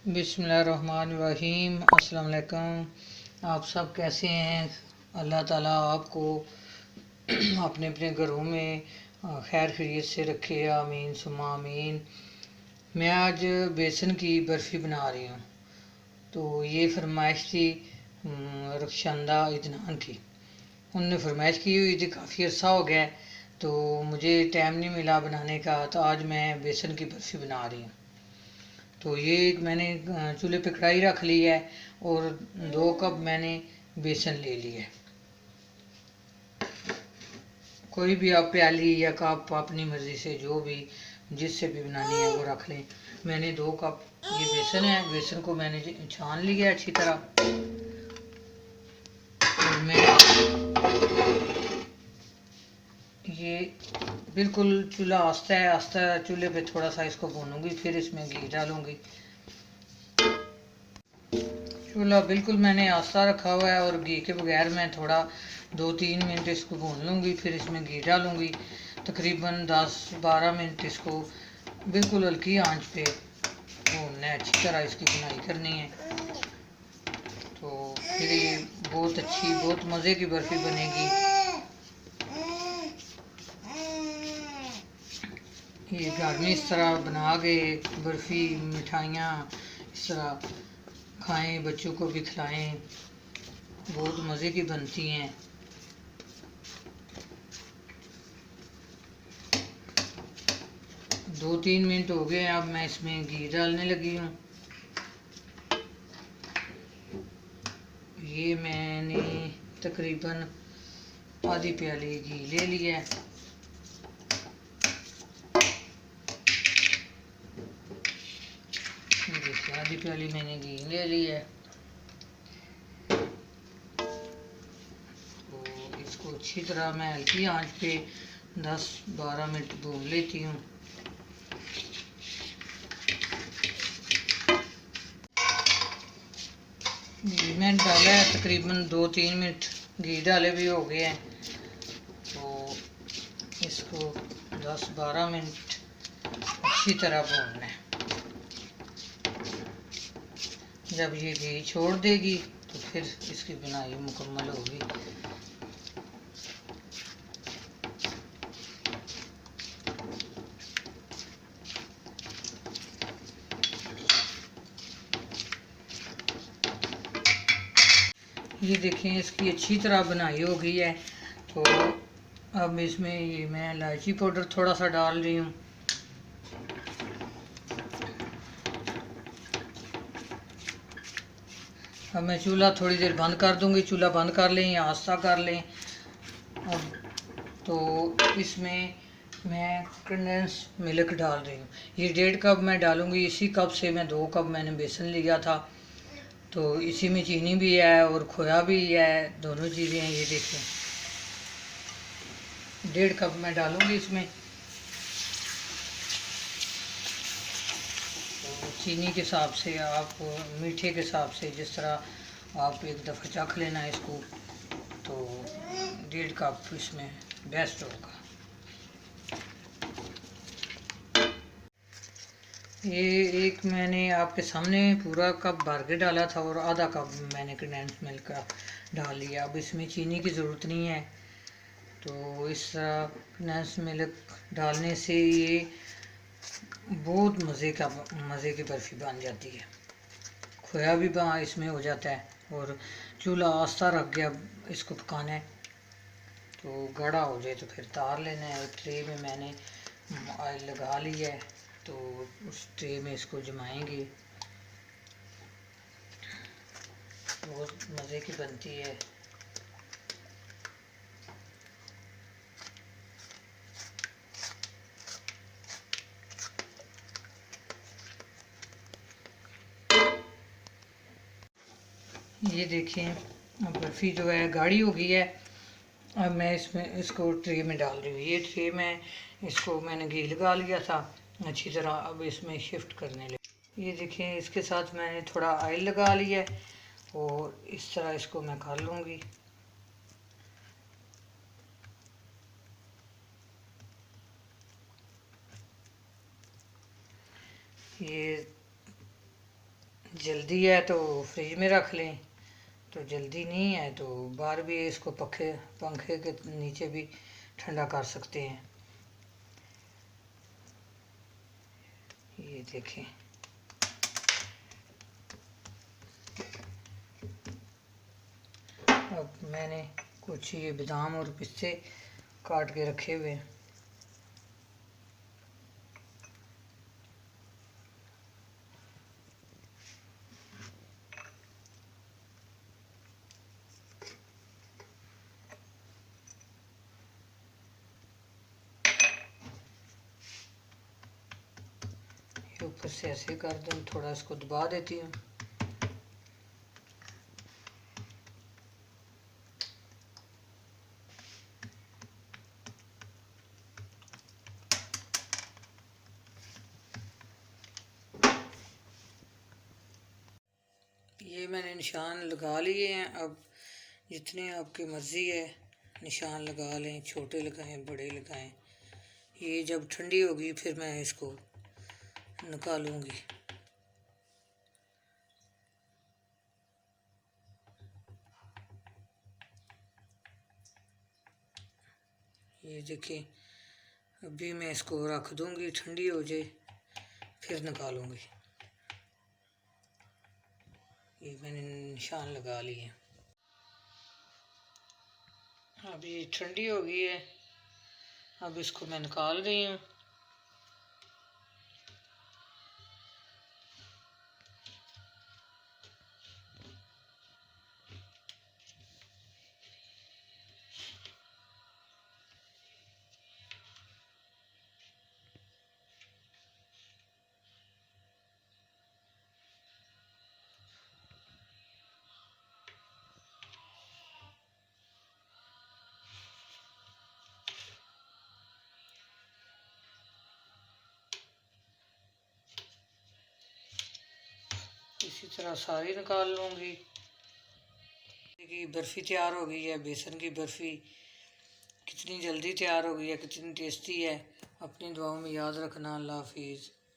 बिस्मिल्लाहिर्रहमानिर्रहीम। अस्सलाम वालेकुम। आप सब कैसे हैं? अल्लाह ताला आपको अपने अपने घरों में खैर खैरियत से रखे, आमीन सुम्मा आमीन। मैं आज बेसन की बर्फ़ी बना रही हूँ। तो ये फरमाइश थी रक्षांदा इदनान की। उनने फरमाइश की हुई थी, काफ़ी अर्सा हो गया है, तो मुझे टाइम नहीं मिला बनाने का, तो आज मैं बेसन की बर्फ़ी बना रही हूँ। तो ये मैंने चूल्हे पे कढ़ाई रख ली है और 2 कप मैंने बेसन ले लिया है। कोई भी आप प्याली या कप अपनी मर्ज़ी से जो भी जिससे भी बनानी है वो रख लें। मैंने 2 कप ये बेसन है, बेसन को मैंने छान लिया अच्छी तरह। और मैं ये बिल्कुल चूल्हा आस्ता है, आस्ता चूल्हे पे थोड़ा सा इसको भूनूंगी, फिर इसमें घी डालूंगी। चूल्हा बिल्कुल मैंने आस्ता रखा हुआ है और घी के बगैर मैं थोड़ा 2-3 मिनट इसको भून लूँगी, फिर इसमें घी डालूँगी। तकरीबन 10-12 मिनट इसको बिल्कुल हल्की आंच पे भूनना है, अच्छी तरह इसकी बुनाई करनी है। तो फिर ये बहुत अच्छी, बहुत मज़े की बर्फ़ी बनेगी। ये घर में इस तरह बना के बर्फ़ी मिठाइयाँ इस तरह खाएं, बच्चों को भी खिलाएं, बहुत मज़े की बनती हैं। दो 3 मिनट हो गए, अब मैं इसमें घी डालने लगी हूँ। ये मैंने तकरीबन आधी प्याली घी ले लिया है। देखिए आधी प्याली मैंने घी ले ली है। तो इसको अच्छी तरह मैं हल्की आंच पे 10-12 मिनट भून लेती हूँ। घी मैंने डाला है तकरीबन 2-3 मिनट घी डाले भी हो गए हैं। तो इसको 10-12 मिनट अच्छी तरह भूनना है। जब ये घी छोड़ देगी तो फिर इसकी बुनाई मुकम्मल होगी। ये देखें इसकी अच्छी तरह बुनाई हो गई है। तो अब इसमें ये मैं इलायची पाउडर थोड़ा सा डाल रही हूँ। अब मैं चूल्हा थोड़ी देर बंद कर दूंगी। चूल्हा बंद कर लें या आस्था कर लें। अब तो इसमें मैं कंडेंस मिल्क डाल रही हूँ। ये 1.5 कप मैं डालूंगी। इसी कप से मैं 2 कप मैंने बेसन लिया था, तो इसी में चीनी भी है और खोया भी है, दोनों चीज़ें हैं। ये देखें 1.5 कप मैं डालूंगी इसमें। तो चीनी के हिसाब से आप, मीठे के हिसाब से जिस तरह आप एक दफ़ा चख लेना इसको, तो 1.5 कप इसमें बेस्ट होगा। ये एक मैंने आपके सामने पूरा कप भर के डाला था और आधा कप मैंने कंडेंस मिल्क का डाल लिया। अब इसमें चीनी की ज़रूरत नहीं है। तो इस तरह कंडेंस मिल्क डालने से ये बहुत मज़े की बर्फ़ी बन जाती है। खोया भी इसमें हो जाता है और चूल्हा आस्था रख गया इसको पकाना है। तो गाढ़ा हो जाए तो फिर तार लेना है। ट्रे में मैंने ऑयल लगा लिया है, तो उस ट्रे में इसको जमाएंगे। बहुत मज़े की बनती है। ये देखें बर्फ़ी जो है गाढ़ी हो गई है। अब मैं इसमें इसको ट्रे में डाल रही हूँ। ये ट्रे में इसको मैंने घी लगा लिया था अच्छी तरह। अब इसमें शिफ्ट करने लगे। ये देखें इसके साथ मैंने थोड़ा ऑयल लगा लिया है और इस तरह इसको मैं कर लूँगी। ये जल्दी है तो फ्रिज में रख लें, तो जल्दी नहीं है तो बाहर भी इसको पंखे के नीचे भी ठंडा कर सकते हैं। ये देखें, अब मैंने कुछ ये बादाम और पिस्ते काट के रखे हुए हैं। ये ऊपर से ऐसे कर दूँ, थोड़ा इसको दबा देती हूँ। ये मैंने निशान लगा लिए हैं। अब जितने आपकी मर्ज़ी है निशान लगा लें, छोटे लगाएं बड़े लगाएं। ये जब ठंडी होगी फिर मैं इसको निकालूंगी। ये देखिए, अभी मैं इसको रख दूंगी, ठंडी हो जाए फिर निकालूंगी। ये मैंने निशान लगा लिए। अब ये ठंडी हो गई है, अब इसको मैं निकाल रही हूँ। इसी तरह सारी निकाल लूँगी। देखिए बर्फ़ी तैयार हो गई है, बेसन की बर्फ़ी। कितनी जल्दी तैयार हो गई है, कितनी टेस्टी है। अपनी दुआओं में याद रखना। अल्लाह हाफिज़।